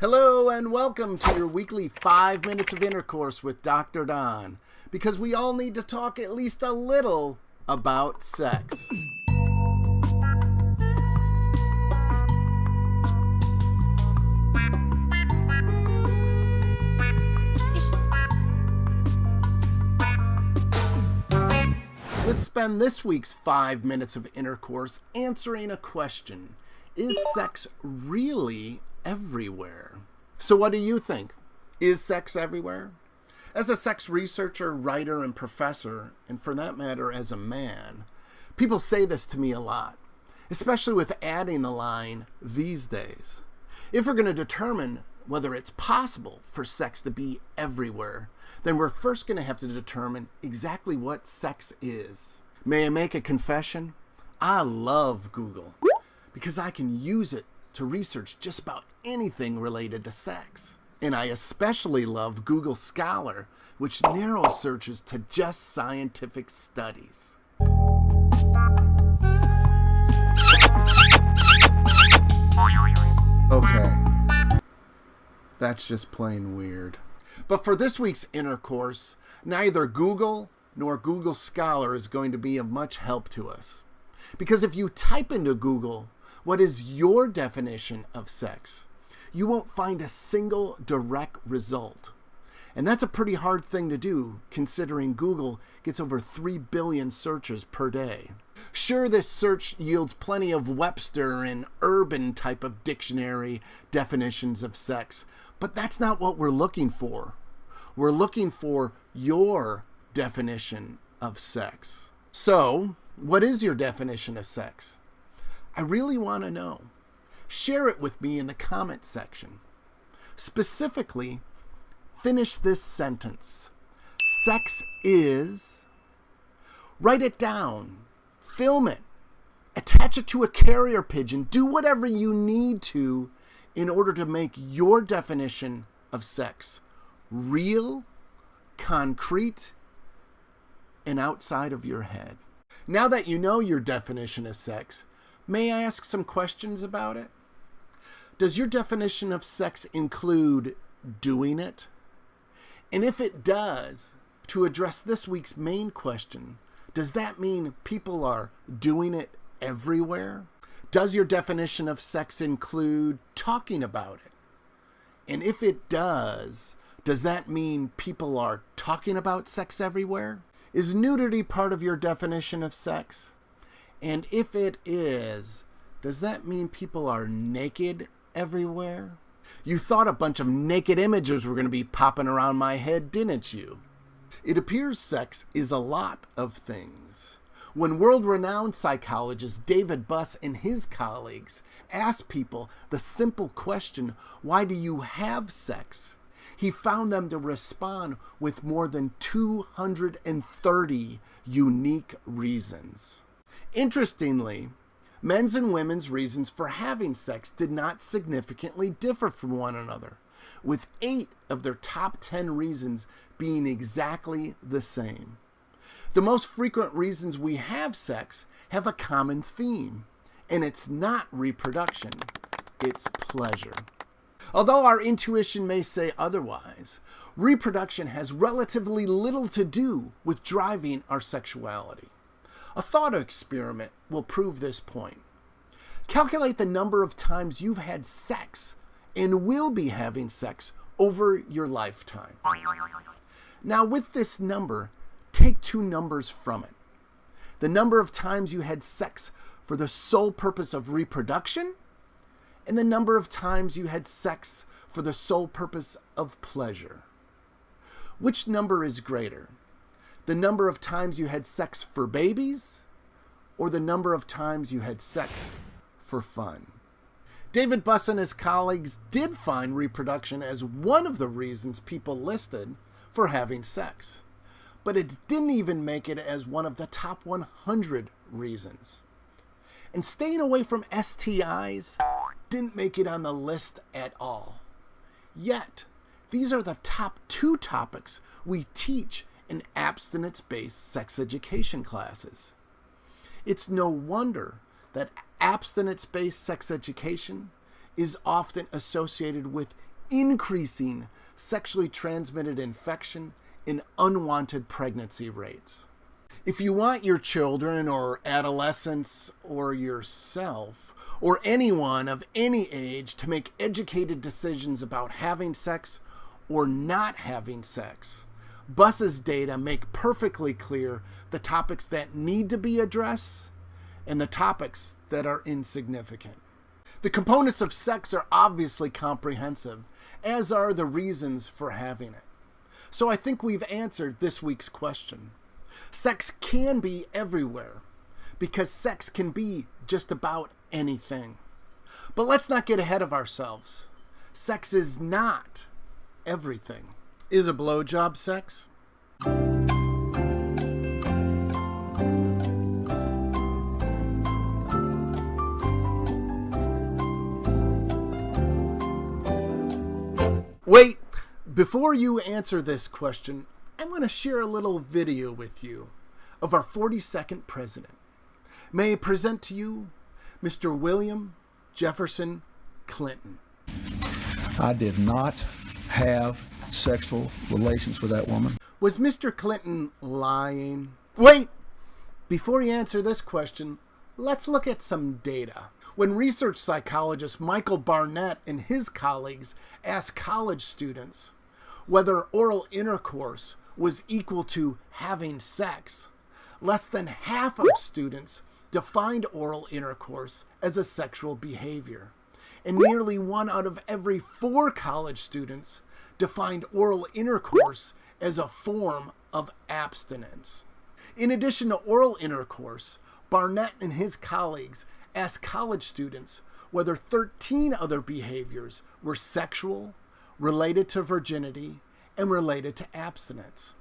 Hello and welcome to your weekly 5 minutes of intercourse with Dr. Don, because we all need to talk at least a little about sex. Let's spend this week's 5 minutes of intercourse answering a question. Is sex really everywhere? So what do you think? Is sex everywhere? As a sex researcher, writer, and professor, and for that matter as a man, people say this to me a lot, especially with adding the line, these days. If we're going to determine whether it's possible for sex to be everywhere, then we're first going to have to determine exactly what sex is. May I make a confession? I love Google because I can use it to research just about anything related to sex. And I especially love Google Scholar, which narrows searches to just scientific studies. Okay, that's just plain weird. But for this week's intercourse, neither Google nor Google Scholar is going to be of much help to us. Because if you type into Google, what is your definition of sex, you won't find a single direct result. And that's a pretty hard thing to do, considering Google gets over 3 billion searches per day. Sure, this search yields plenty of Webster and Urban type of dictionary definitions of sex, but that's not what we're looking for. We're looking for your definition of sex. So, what is your definition of sex? I really want to know. Share it with me in the comment section. Specifically, finish this sentence. Sex is... Write it down. Film it. Attach it to a carrier pigeon. Do whatever you need to in order to make your definition of sex real, concrete, and outside of your head. Now that you know your definition of sex, may I ask some questions about it? Does your definition of sex include doing it? And if it does, to address this week's main question, does that mean people are doing it everywhere? Does your definition of sex include talking about it? And if it does that mean people are talking about sex everywhere? Is nudity part of your definition of sex? And if it is, does that mean people are naked everywhere? You thought a bunch of naked images were going to be popping around my head, didn't you? It appears sex is a lot of things. When world-renowned psychologist David Buss and his colleagues asked people the simple question, why do you have sex? He found them to respond with more than 230 unique reasons. Interestingly, men's and women's reasons for having sex did not significantly differ from one another, with 8 of their top 10 reasons being exactly the same. The most frequent reasons we have sex have a common theme, and it's not reproduction, it's pleasure. Although our intuition may say otherwise, reproduction has relatively little to do with driving our sexuality. A thought experiment will prove this point. Calculate the number of times you've had sex and will be having sex over your lifetime. Now, with this number, take 2 numbers from it. The number of times you had sex for the sole purpose of reproduction, and the number of times you had sex for the sole purpose of pleasure. Which number is greater? The number of times you had sex for babies, or the number of times you had sex for fun? David Buss and his colleagues did find reproduction as one of the reasons people listed for having sex, but it didn't even make it as one of the top 100 reasons. And staying away from STIs didn't make it on the list at all. Yet, these are the top 2 topics we teach in abstinence-based sex education classes. It's no wonder that abstinence-based sex education is often associated with increasing sexually transmitted infection and unwanted pregnancy rates. If you want your children or adolescents or yourself or anyone of any age to make educated decisions about having sex or not having sex, BUS's data make perfectly clear the topics that need to be addressed and the topics that are insignificant. The components of sex are obviously comprehensive, as are the reasons for having it. So I think we've answered this week's question. Sex can be everywhere, because sex can be just about anything. But let's not get ahead of ourselves. Sex is not everything. Is a blowjob sex? Wait, before you answer this question, I'm going to share a little video with you of our 42nd president. May I present to you Mr. William Jefferson Clinton. I did not have sexual relations with that woman. Was Mr. Clinton lying? Wait! Before you answer this question, let's look at some data. When research psychologist Michael Barnett and his colleagues asked college students whether oral intercourse was equal to having sex, less than half of students defined oral intercourse as a sexual behavior, and nearly 1 out of every 4 college students defined oral intercourse as a form of abstinence. In addition to oral intercourse, Barnett and his colleagues asked college students whether 13 other behaviors were sexual, related to virginity, and related to abstinence.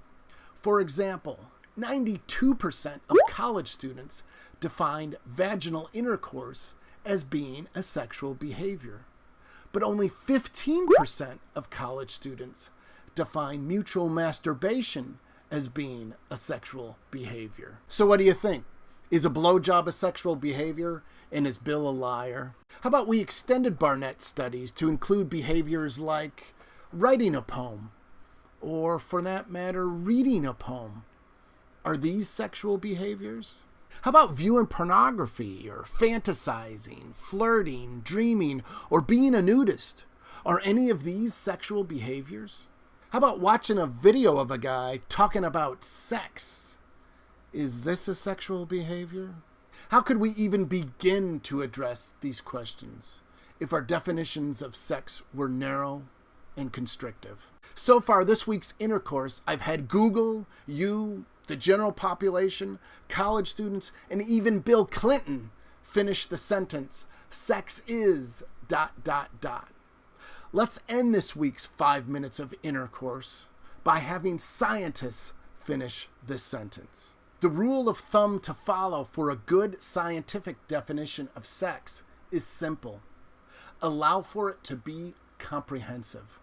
For example, 92% of college students defined vaginal intercourse as being a sexual behavior, but only 15% of college students define mutual masturbation as being a sexual behavior. So what do you think? Is a blowjob a sexual behavior, and is Bill a liar? How about we extended Barnett's studies to include behaviors like writing a poem, or for that matter, reading a poem? Are these sexual behaviors? How about viewing pornography, or fantasizing, flirting, dreaming, or being a nudist? Are any of these sexual behaviors? How about watching a video of a guy talking about sex? Is this a sexual behavior? How could we even begin to address these questions if our definitions of sex were narrow and constrictive? So far this week's intercourse, I've had Google, you, the general population, college students, and even Bill Clinton finish the sentence, sex is ... Let's end this week's 5 minutes of intercourse by having scientists finish this sentence. The rule of thumb to follow for a good scientific definition of sex is simple. Allow for it to be comprehensive.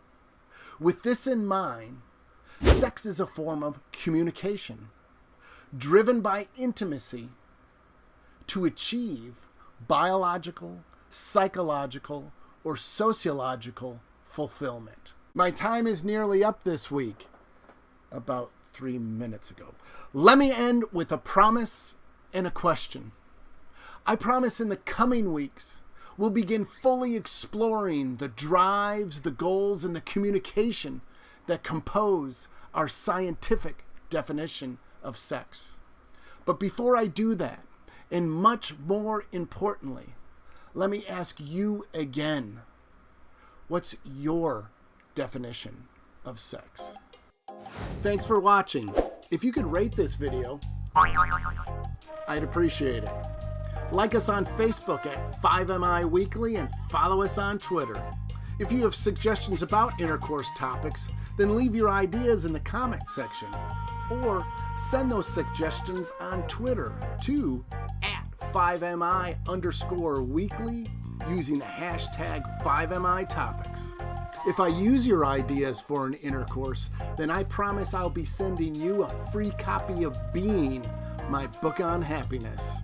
With this in mind, sex is a form of communication, driven by intimacy to achieve biological, psychological, or sociological fulfillment. My time is nearly up this week, about 3 minutes ago. Let me end with a promise and a question. I promise in the coming weeks, we'll begin fully exploring the drives, the goals, and the communication that compose our scientific definition of sex. But before I do that, and much more importantly, let me ask you again, what's your definition of sex? Thanks for watching. If you could rate this video, I'd appreciate it. Like us on Facebook at 5MI Weekly and follow us on Twitter. If you have suggestions about intercourse topics, then leave your ideas in the comment section. Or send those suggestions on Twitter to @5MI_weekly using the hashtag 5MItopics. If I use your ideas for an intercourse, then I promise I'll be sending you a free copy of Being, my book on happiness.